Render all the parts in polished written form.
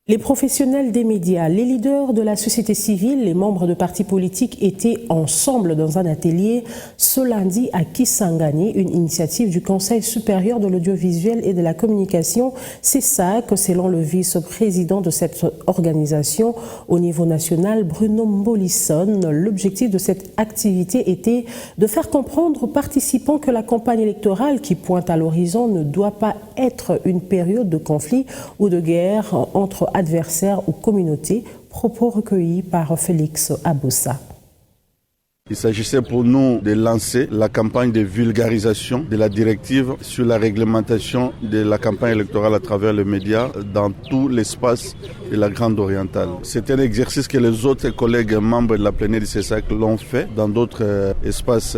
Les professionnels des médias, les leaders de la société civile, les membres de partis politiques étaient ensemble dans un atelier ce lundi à Kisangani, une initiative du Conseil supérieur de l'audiovisuel et de la communication. C'est ça que, selon le vice-président de cette organisation au niveau national, Bruno Mbolisson, l'objectif de cette activité était de faire comprendre aux participants que la campagne électorale qui pointe à l'horizon ne doit pas être une période de conflit ou de guerre entre adversaires ou communautés, propos recueillis par Félix Aboussa. Il s'agissait pour nous de lancer la campagne de vulgarisation de la directive sur la réglementation de la campagne électorale à travers les médias dans tout l'espace de la Grande Orientale. C'est un exercice que les autres collègues membres de la plénière du CESAC l'ont fait dans d'autres espaces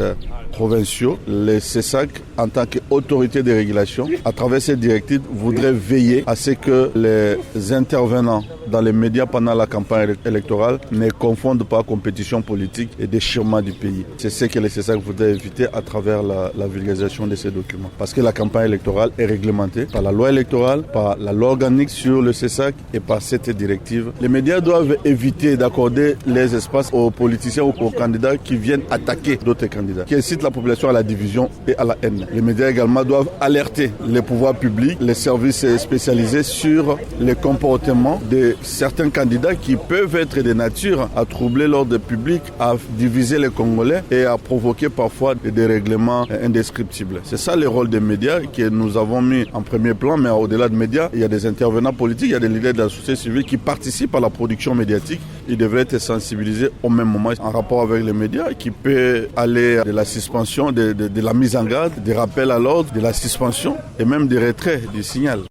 provinciaux. Le CESAC, en tant qu'autorité de régulation, à travers cette directive, voudrait veiller à ce que les intervenants dans les médias pendant la campagne électorale ne confondent pas compétition politique et déchirement du pays. C'est ce que le CESAC voudrait éviter à travers la vulgarisation de ces documents. Parce que la campagne électorale est réglementée par la loi électorale, par la loi organique sur le CESAC et par cette directive. Les médias doivent éviter d'accorder les espaces aux politiciens ou aux candidats qui viennent attaquer d'autres candidats, qui incitent la population à la division et à la haine. Les médias également doivent alerter les pouvoirs publics, les services spécialisés sur les comportements de certains candidats qui peuvent être de nature à troubler l'ordre public, à diviser les Congolais et à provoquer parfois des dérèglements indescriptibles. C'est ça le rôle des médias que nous avons mis en premier plan, mais au-delà des médias, il y a des intervenants politiques, il y a des leaders de la société civile qui participent à la production médiatique. Ils devraient être sensibilisés au même moment en rapport avec les médias, qui peut aller de la suspension, de la mise en garde, des rappels à l'ordre, de la suspension et même des retraits du signal.